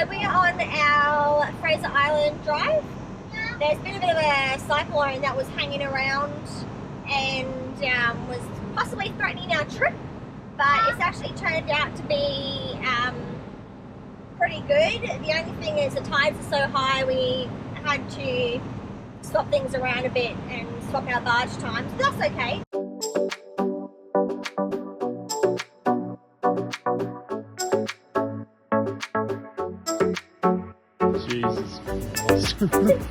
So we are on our Fraser Island drive. There's been a bit of a cyclone that was hanging around and was possibly threatening our trip, but it's actually turned out to be pretty good. The only thing is the tides are so high we had to swap things around a bit and swap our barge times, but that's okay. Jesus Christ.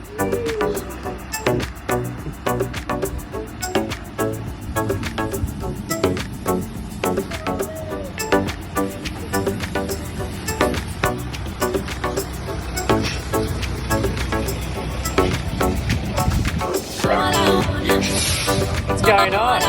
What's going on?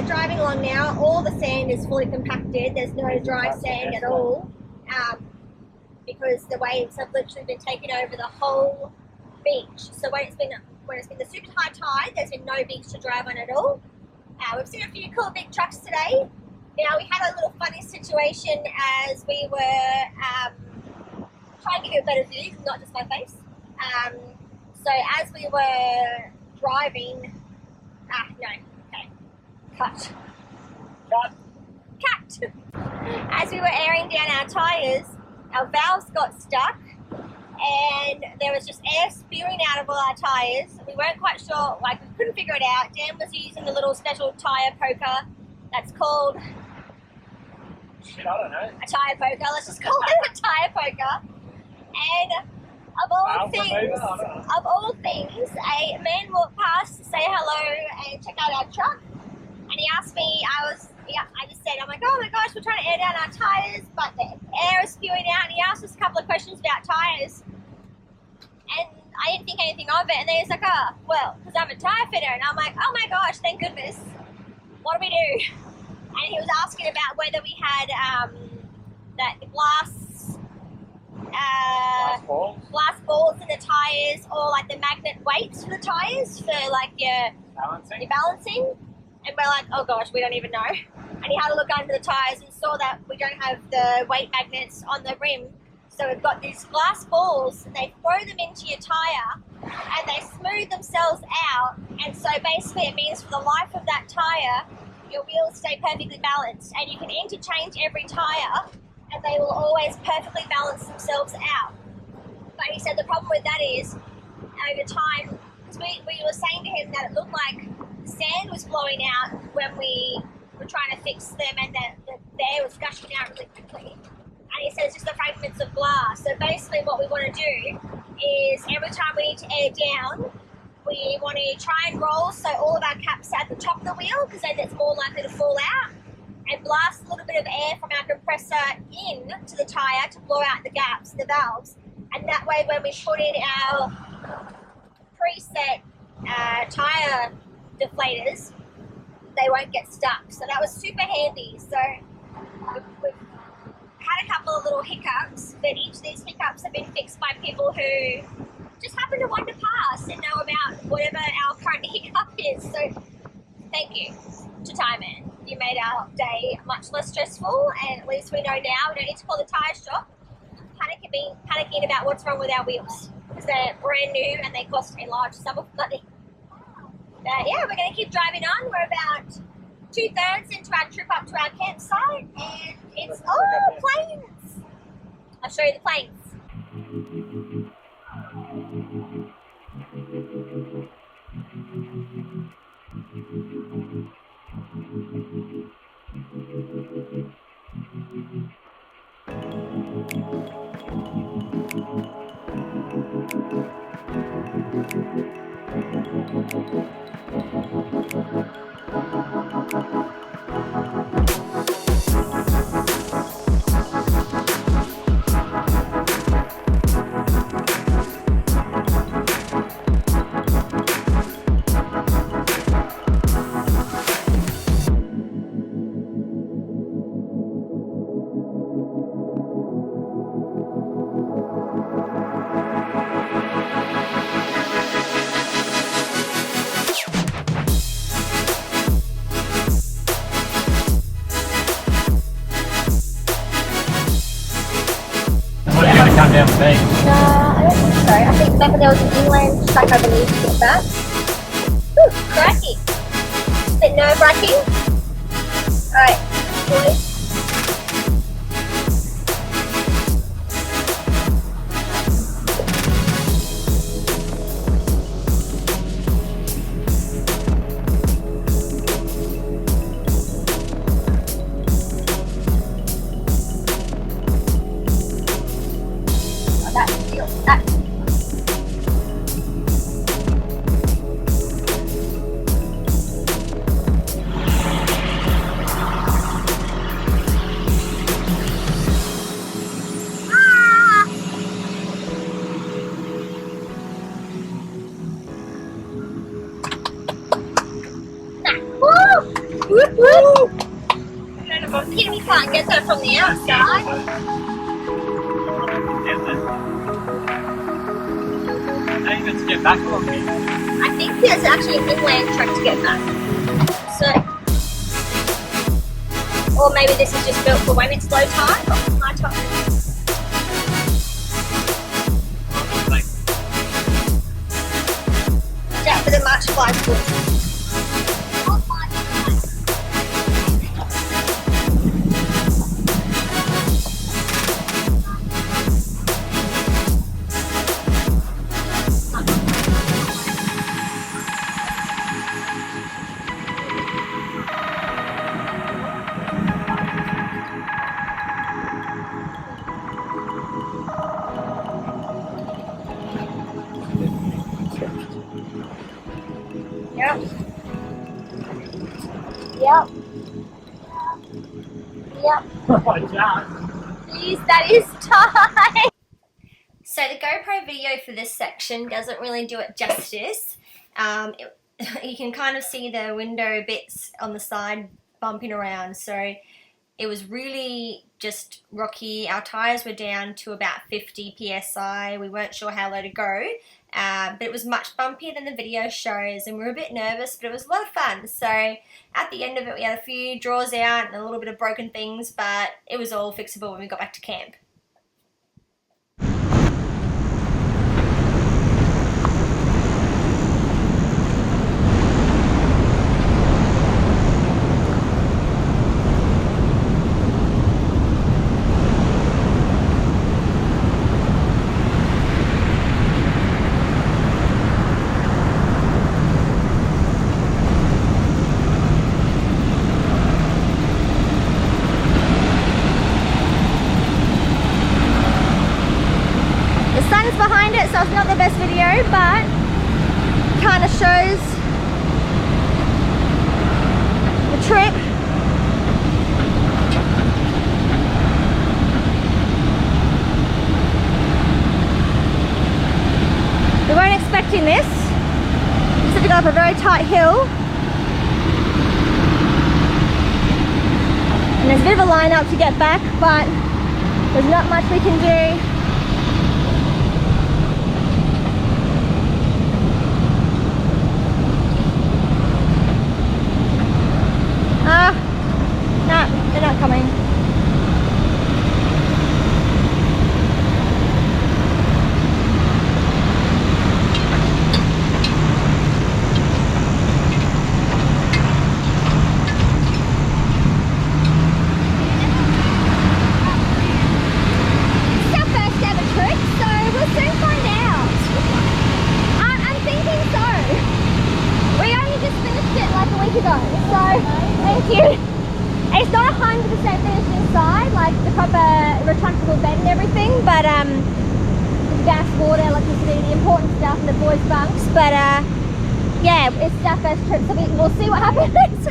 Driving along now, all the sand is fully compacted. There's no dry sand at all because the waves have literally been taking over the whole beach. So when it's been the super high tide, there's been no beach to drive on at all. We've seen a few cool big trucks today. Now we had a little funny situation as we were trying to give you a better view, not just my face. So as we were driving, Cut. As we were airing down our tyres, our valves got stuck and there was just air spewing out of all our tyres. We weren't quite sure, we couldn't figure it out. Dan was using a little special tyre poker that's called... Shit, I don't know. A tyre poker, let's just call it a tyre poker. And of all things, a man walked past to say hello and check out our truck. And he asked me, I just said, I'm like, oh my gosh, we're trying to air down our tyres, but the air is spewing out. And he asked us a couple of questions about tyres. And I didn't think anything of it, and then he's like, oh, well, because I'm a tyre fitter, and I'm like, oh my gosh, thank goodness. What do we do? And he was asking about whether we had that glass balls in the tyres, or like the magnet weights for the tyres for like your balancing. And we're like, oh gosh, we don't even know. And he had a look under the tyres and saw that we don't have the weight magnets on the rim. So we've got these glass balls, and they throw them into your tyre and they smooth themselves out. And so basically it means for the life of that tyre, your wheels stay perfectly balanced, and you can interchange every tyre and they will always perfectly balance themselves out. But he said the problem with that is, over time, because we were saying to him that it looked like sand was blowing out when we were trying to fix them, and the air was gushing out really quickly. And he says just the fragments of glass. So basically what we want to do is every time we need to air down, we want to try and roll so all of our caps are at the top of the wheel, because then it's more likely to fall out, and blast a little bit of air from our compressor in to the tyre to blow out the gaps, the valves. And that way when we put in our preset tyre deflators, they won't get stuck. So that was super handy. So we've had a couple of little hiccups, but each of these hiccups have been fixed by people who just happen to wander past and know about whatever our current hiccup is. So thank you to Tyre Man. You made our day much less stressful, and at least we know now we don't need to call the tyre shop panicking about what's wrong with our wheels, because they're brand new and they cost a large sum of money. But yeah, we're going to keep driving on. We're about 2/3 into our trip up to our campsite, and it's planes. I'll show you the planes. Come down the beach. I don't think so. I think remember there was an inland track, I believe, to get that. Ooh, cracking. A bit nerve-wracking. Alright, boys. We can't get that from the outside. How you going to get back from here? I think there's actually an inland track to get back. So, or maybe this is just built for when it's low tide or high tide. Watch out for the March flies. Yep. Oh, Jack. Jeez, that is tight. So the GoPro video for this section doesn't really do it justice. You can kind of see the window bits on the side bumping around, so it was really just rocky. Our tyres were down to about 50 psi. We weren't sure how low to go, but it was much bumpier than the video shows, and we were a bit nervous, but it was a lot of fun. So at the end of it, we had a few draws out and a little bit of broken things, but it was all fixable when we got back to camp. Behind it, so it's not the best video, but kind of shows the trip. We weren't expecting this. Just had to go up a very tight hill, and there's a bit of a line up to get back, but there's not much we can do. No, they're not coming. It's our first ever trip, so we'll soon find out. I'm thinking so. We only just finished it like a week ago, so thank you. It's not 100% finished inside, like the proper retractable bed and everything, but gas, water, electricity, the important stuff in the boys' bunks. But yeah, it's our first trip, so we'll see what happens.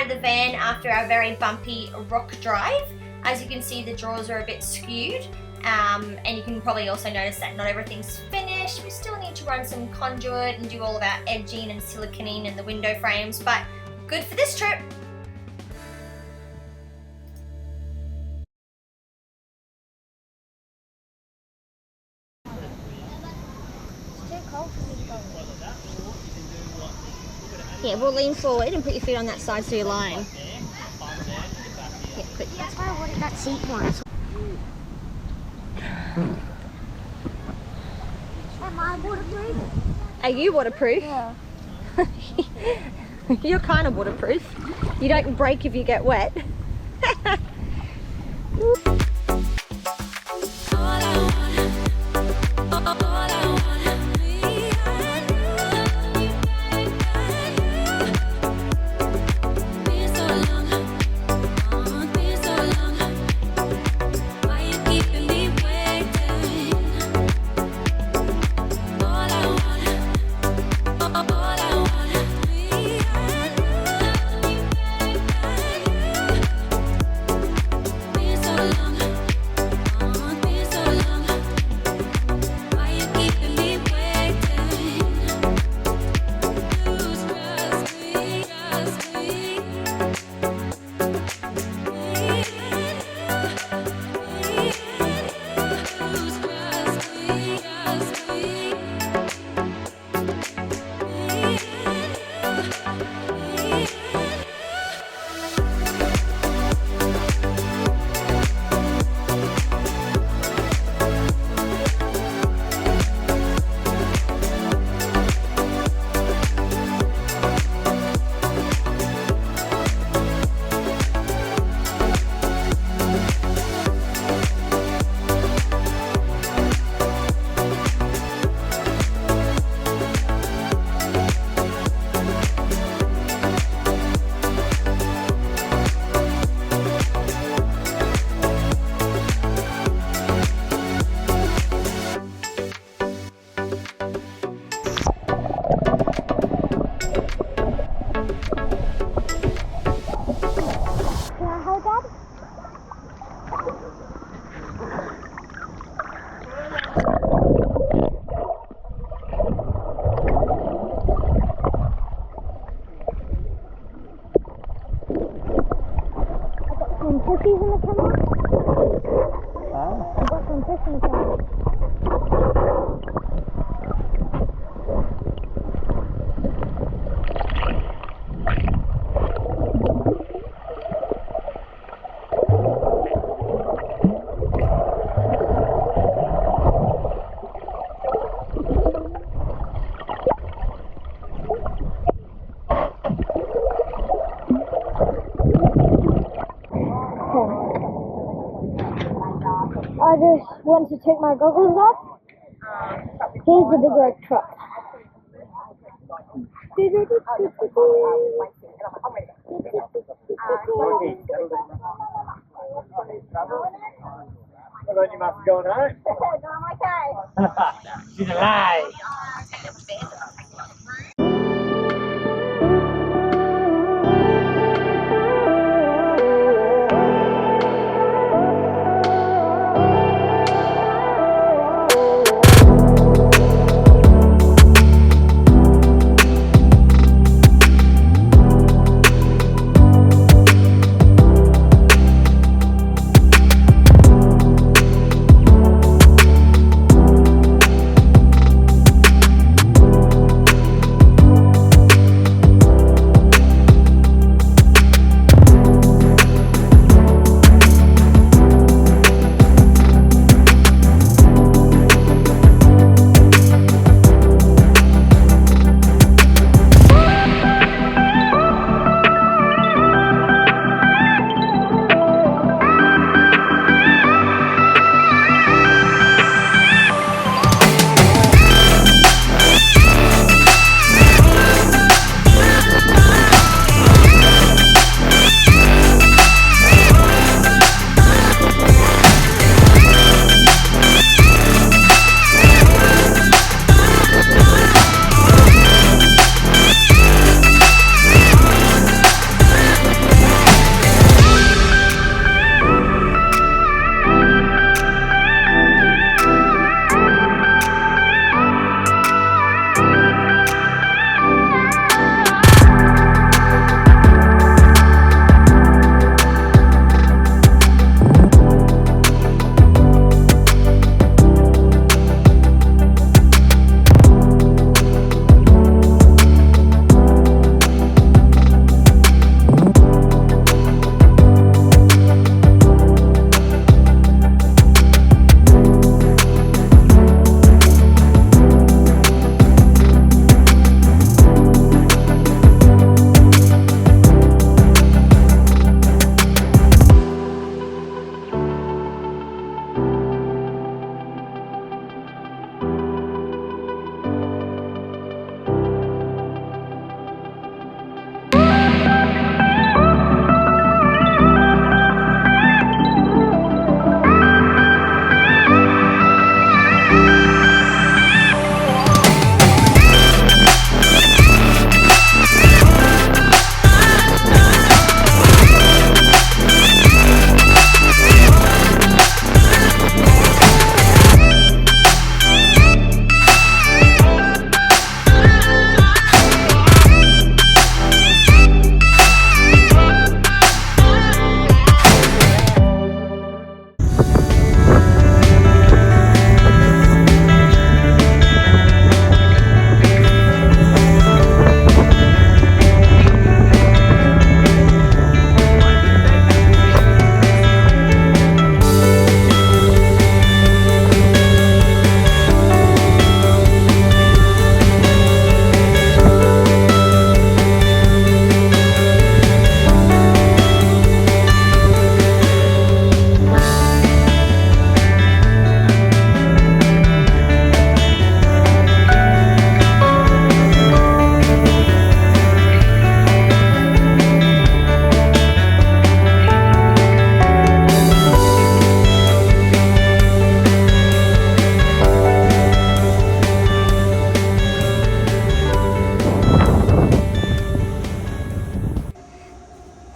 The van after our very bumpy rock drive. As you can see, the drawers are a bit skewed, and you can probably also notice that not everything's finished. We still need to run some conduit and do all of our edging and siliconing in the window frames, but good for this trip. Yeah, we'll lean forward and put your feet on that side so you're lying. Yeah, good. That's why I wanted that seat once. Am I waterproof? Are you waterproof? Yeah. You're kind of waterproof. You don't break if you get wet. All I want want to take my goggles off. Here's the big red truck. What about you, Muffy, going home? No, I'm okay. She's alive.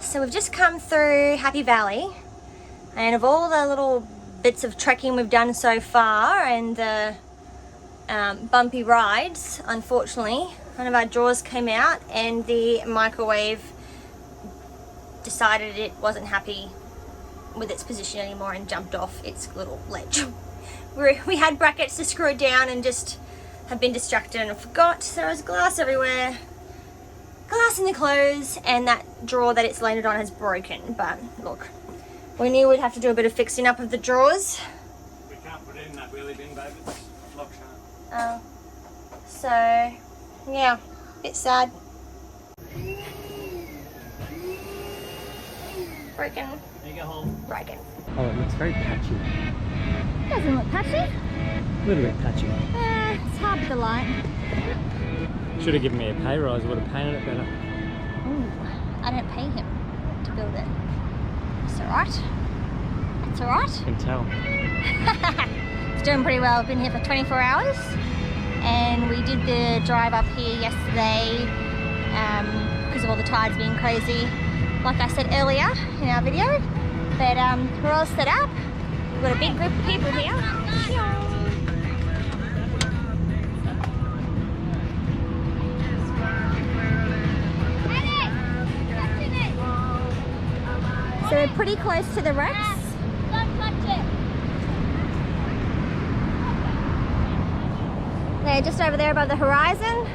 So we've just come through Happy Valley, and of all the little bits of trekking we've done so far and the bumpy rides, unfortunately one of our drawers came out and the microwave decided it wasn't happy with its position anymore and jumped off its little ledge. We had brackets to screw it down and just have been distracted and forgot. So there was glass everywhere, glass in the clothes, and that drawer that it's landed on has broken. But look, we knew we'd have to do a bit of fixing up of the drawers. We can't put it in that wheelie bin, baby. It's locked shut. Oh, so yeah, bit sad. Broken. There you go home. Broken. Oh, it looks very patchy. Doesn't look patchy. A little bit patchy. It's hard with the light. Should have given me a pay rise, would have painted it better. Ooh, I didn't pay him to build it. It's alright. It's alright. You can tell. It's doing pretty well. I've been here for 24 hours and we did the drive up here yesterday because of all the tides being crazy, like I said earlier in our video. But we're all set up. We've got a big group of people here. So we're pretty close to the wrecks. Don't touch it. They're just over there above the horizon.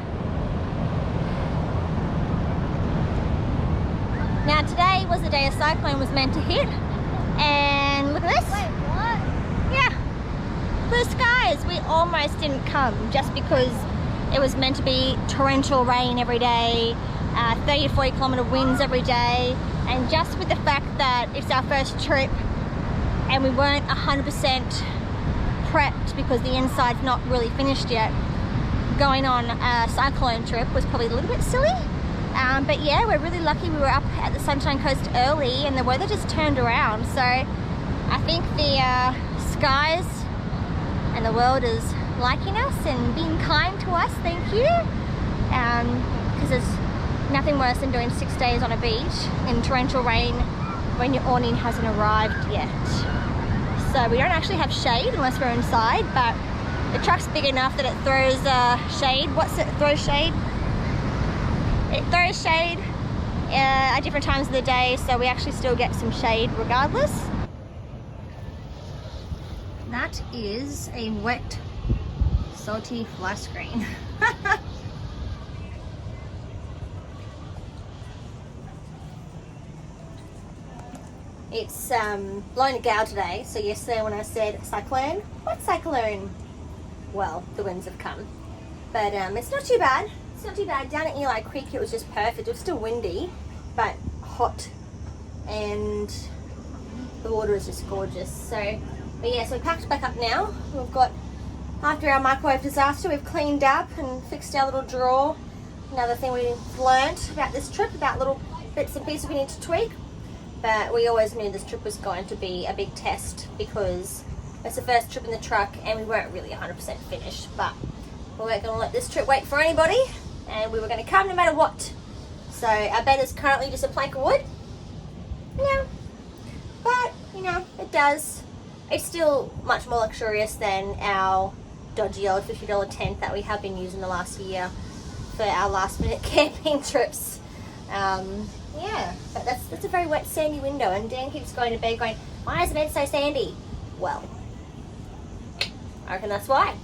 Now today was the day a cyclone was meant to hit. And look at this. Wait, what? Yeah. Blue skies. We almost didn't come just because it was meant to be torrential rain every day, 30 to 40 kilometer winds every day. And just with the fact that it's our first trip and we weren't 100% prepped because the inside's not really finished yet, going on a cyclone trip was probably a little bit silly. But yeah, we're really lucky we were up at the Sunshine Coast early and the weather just turned around. So I think the skies and the world is liking us and being kind to us, thank you. Because there's nothing worse than doing 6 days on a beach in torrential rain when your awning hasn't arrived yet. So we don't actually have shade unless we're inside, but the truck's big enough that it throws shade. What's it? Throws shade? It throws shade at different times of the day, so we actually still get some shade regardless. That is a wet, salty fly screen. It's blowing a gale today, so yesterday when I said cyclone, what cyclone? Well, the winds have come. But it's not too bad. It's not too bad. Down at Eli Creek it was just perfect. It was still windy, but hot. And the water is just gorgeous. So, but yeah, so we packed back up now. We've got, after our microwave disaster, we've cleaned up and fixed our little drawer. Another thing we've learnt about this trip, about little bits and pieces we need to tweak. But we always knew this trip was going to be a big test because it's the first trip in the truck and we weren't really 100% finished. But we weren't going to let this trip wait for anybody and we were going to come no matter what. So our bed is currently just a plank of wood. Yeah. But, you know, it does. It's still much more luxurious than our dodgy old $50 tent that we have been using the last year for our last minute camping trips. Yeah, but that's a very wet, sandy window, and Dan keeps going to bed going, why is the bed so sandy? Well, I reckon that's why.